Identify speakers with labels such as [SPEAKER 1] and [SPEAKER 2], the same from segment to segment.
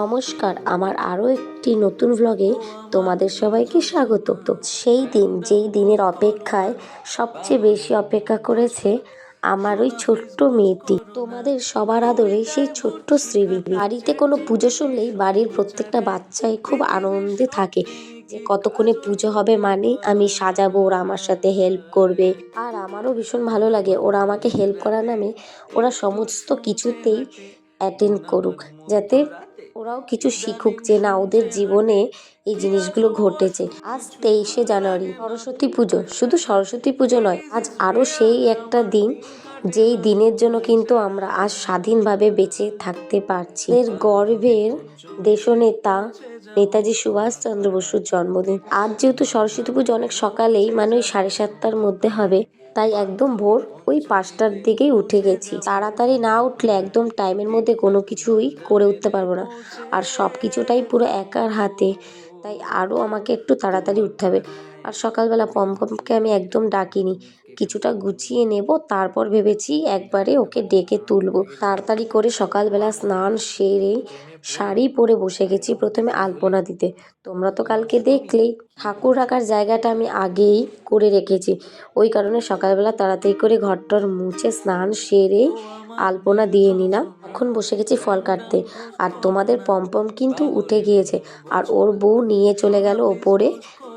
[SPEAKER 1] নমস্কার, আমার আরও একটি নতুন ভ্লগে তোমাদের সবাইকে স্বাগত। তো সেই দিন যেই দিনের অপেক্ষায় সবচেয়ে বেশি অপেক্ষা করেছে আমার ওই ছোট্ট মেয়েটি, তোমাদের সবার আদরে সেই ছোট্ট শ্রীবি। বাড়িতে কোনো পুজো শুনলেই বাড়ির প্রত্যেকটা বাচ্চাই খুব আনন্দে থাকে যে কতক্ষণে পুজো হবে, মানে আমি সাজাবো, ওরা আমার সাথে হেল্প করবে। আর আমারও ভীষণ ভালো লাগে ওরা আমাকে হেল্প করার নামে ওরা সমস্ত কিছুতেই অ্যাটেন্ড করুক, যাতে ওরাও কিছু শিখুক যে না, ওদের জীবনে এই জিনিসগুলো ঘটেছে। আজ 23শে জানুয়ারি, সরস্বতী পুজো। শুধু সরস্বতী পুজো নয়, আজ আরও সেই একটা দিন যেই দিনের জন্য কিন্তু আমরা আজ স্বাধীনভাবে বেঁচে থাকতে পারছি। এর গর্বের দেশনেতা নেতাজি সুভাষচন্দ্র বসুর জন্মদিন। আজ যেহেতু সরস্বতী পুজো অনেক সকালেই, মানে ওই 7:30টার মধ্যে হবে, তাই একদম ভোর ওই 5টার দিকেই উঠে গেছি। তাড়াতাড়ি না উঠলে একদম টাইমের মধ্যে কোনো কিছুই করে উঠতে পারবো না, আর সব কিছুটাই পুরো একার হাতে, তাই আরও আমাকে একটু তাড়াতাড়ি উঠতে হবে। আর সকালবেলা পমপমকে আমি একদম ডাকিনি, কিছুটা গুছিয়ে নেব, তারপর ভেবেছি একবারে ওকে ডেকে তুলবো। তাড়াতাড়ি করে সকালবেলা স্নান সেরে শাড়ি পরে বসে গেছি প্রথমে আলপনা দিতে। তোমরা তো কালকে দেখলেই ঠাকুর রাখার জায়গাটা আমি আগেই করে রেখেছি, ওই কারণে সকালবেলা তাড়াতাড়ি করে ঘরটর মুছে স্নান সেরে আলপনা দিয়ে নিলাম। এখন বসে গেছি ফল কাটতে। আর তোমাদের পমপম কিন্তু উঠে গিয়েছে, আর ওর বউ নিয়ে চলে গেল ওপরে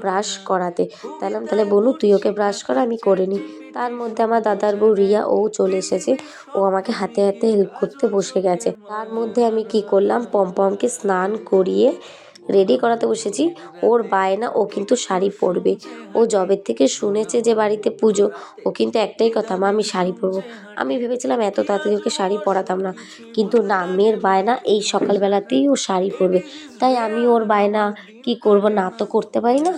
[SPEAKER 1] ব্রাশ করাতে। তাহলে বনু তুই ওকে ব্রাশ করা, আমি করে নিই। তার মধ্যে আমার দাদার বউ রিয়া ও চলে এসেছে, ও আমাকে হাতে হাতে হেল্প করতে বসে গেছে। তার মধ্যে আমি কি করলাম, পমপমকে স্নান করিয়ে রেডি করাতে বসেছি। ওর বায়না, ও কিন্তু শাড়ি পরবে। ও জবের থেকে শুনেছে যে বাড়িতে পুজো, ও কিন্তু একটাই কথা, মা আমি শাড়ি পরবো। আমি ভেবেছিলাম এত তাড়াতাড়ি ওকে শাড়ি পরাতাম না, কিন্তু না, মেয়ের বায়না এই সকালবেলাতেই ও শাড়ি পরবে। তাই আমি ওর বায়না কি করব, না তো করতে পারি না,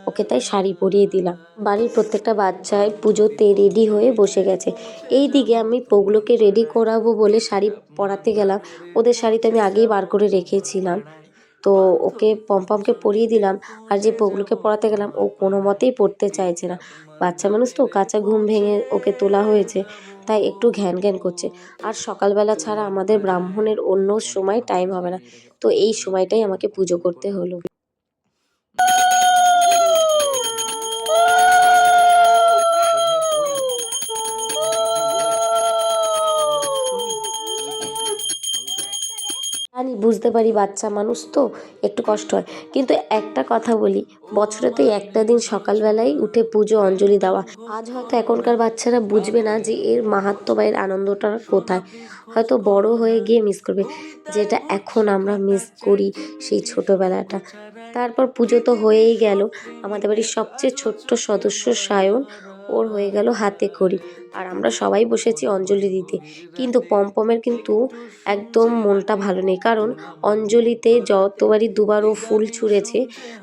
[SPEAKER 1] ওকে তাই শাড়ি পরিয়ে দিলাম। বাড়ির প্রত্যেকটা বাচ্চাই পুজোতে রেডি হয়ে বসে গেছে। এই দিকে আমি পোগুলোকে রেডি করাবো বলে শাড়ি পরাতে গেলাম। ওদের শাড়ি তো আমি আগেই বার করে রেখেছিলাম, তো ওকে পমপমকে পরিয়ে দিলাম। আর যে পোগুলোকে পরাতে গেলাম ও কোনো মতেই পড়তে চাইছে না। বাচ্চা মানুষ তো, কাঁচা ঘুম ভেঙে ওকে তোলা হয়েছে, তাই একটু ঘ্যান ঘ্যান করছে। আর সকালবেলা ছাড়া আমাদের ব্রাহ্মণের অন্য সময় টাইম হবে না, তো এই সময়টাই আমাকে পুজো করতে হলো। জানি, বুঝতে পারি, বাচ্চা মানুষ তো একটু কষ্ট হয়, কিন্তু একটা কথা বলি, বছরে তো একটা দিন সকালবেলায় উঠে পুজো অঞ্জলি দেওয়া। আজ হয়তো এখনকার বাচ্চারা বুঝবে না যে এর মাহাত্ম্য বা এর আনন্দটা কোথায়, হয়তো বড় হয়ে গিয়ে মিস করবে, যেটা এখন আমরা মিস করি সেই ছোটোবেলাটা। তারপর পুজো তো হয়েই গেল। আমাদের বাড়ির সবচেয়ে ছোট্ট সদস্য সায়ন, ওর হয়ে গেল হাতে খড়ি, আর আমরা সবাই বসেছি অঞ্জলি দিতে। কিন্তু পমপমের কিন্তু একদম মনটা ভালো নেই, কারণ অঞ্জলিতে যতবারই দুবার ও ফুল ছুঁড়েছে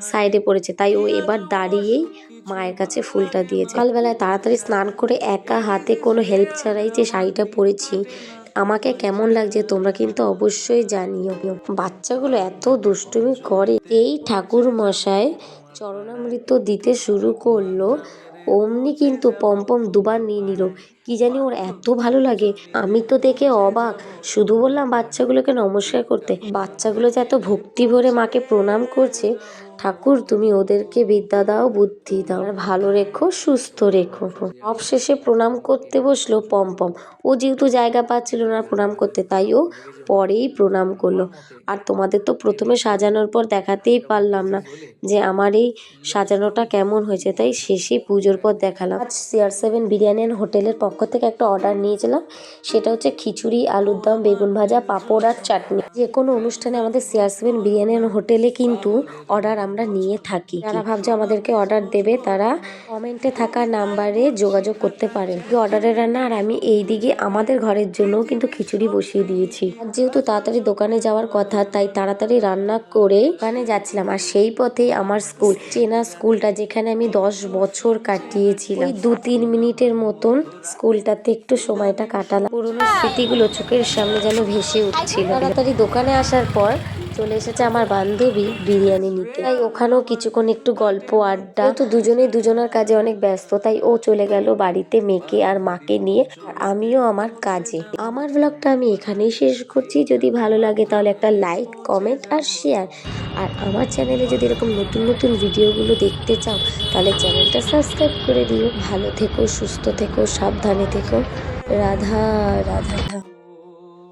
[SPEAKER 1] সাইডে পড়েছে, তাই ও এবার দাঁড়িয়েই মায়ের কাছে ফুলটা দিয়েছে। সকালবেলায় তাড়াতাড়ি স্নান করে একা হাতে কোনো হেল্প ছাড়াই যে শাড়িটা পরেছি, আমাকে কেমন লাগছে তোমরা কিন্তু অবশ্যই জানিও। বাচ্চাগুলো এত দুষ্টুমি করে। এই ঠাকুর মশাই চরণামৃত দিতে শুরু করলো, অমনি কিন্তু পমপম দুবার নিয়ে নিল। কি জানি ওর এত ভালো লাগে, আমি তো দেখে অবাক। শুধু বললাম বাচ্চাগুলোকে নমস্কার করতে, বাচ্চাগুলো যে এত ভক্তি ভরে মাকে প্রণাম করছে। ঠাকুর তুমি ওদেরকে বিদ্যা দাও, বুদ্ধি দাও, ভালো রেখো, সুস্থ রেখো। সব শেষে প্রণাম করতে বসলো পমপম। ও যেহেতু জায়গা পাচ্ছিল না প্রণাম করতে, তাই ও পরেই প্রণাম করলো। আর তোমাদের তো প্রথমে সাজানোর পর দেখাতেই পারলাম না যে আমার এই সাজানোটা কেমন হয়েছে, তাই শেষে পুজোর পর দেখালাম। আজ CR7 বিরিয়ানি অ্যান্ড হোটেলের পক্ষ থেকে একটা অর্ডার নিয়েছিলাম, সেটা হচ্ছে খিচুড়ি, আলুর দম, বেগুন ভাজা, পাঁপড় আর চাটনি। যে কোনো অনুষ্ঠানে আমাদের CR7 বিরিয়ানি অ্যান্ড হোটেলে কিন্তু অর্ডার আমরা নিয়ে থাকি। যারা ভাবছে আমাদেরকে অর্ডার দেবে, তারা কমেন্টে থাকা নাম্বারে যোগাযোগ করতে পারেন। অর্ডারের রান্না, আর আমি এই দিকে আমাদের ঘরের জন্য কিন্তু খিচুড়ি বসিয়ে দিয়েছি। আর যেহেতু তাড়াতাড়ি দোকানে যাওয়ার কথা, তাই তাড়াতাড়ি রান্না করে দোকানে যাচ্ছিলাম। আর সেই পথেই আমার স্কুল, চেনা স্কুলটা, যেখানে আমি 10 বছর কাটিয়েছিলাম। 2-3 মিনিটের মতন স্কুলটাতে একটু সময়টা কাটালাম। পুরোনো স্মৃতিগুলো চোখের সামনে যেন ভেসে উঠছিল। তাড়াতাড়ি দোকানে আসার পর চলে এসেছে আমার বান্ধবী বিরিয়ানি নিতে, তাই ওখানেও কিছুক্ষণ একটু গল্প আড্ডা। তো দুজনেই দুজনের কাজে অনেক ব্যস্ত, তাই ও চলে গেল বাড়িতে মেয়েকে আর মাকে নিয়ে, আর আমিও আমার কাজে। আমার ব্লগটা আমি এখানেই শেষ করছি। যদি ভালো লাগে তাহলে একটা লাইক, কমেন্ট আর শেয়ার। আর আমার চ্যানেলে যদি এরকম নতুন নতুন ভিডিওগুলো দেখতে চাও তাহলে চ্যানেলটা সাবস্ক্রাইব করে দিও। ভালো থেকো, সুস্থ থেকো, সাবধানে থেকো। রাধা রাধা।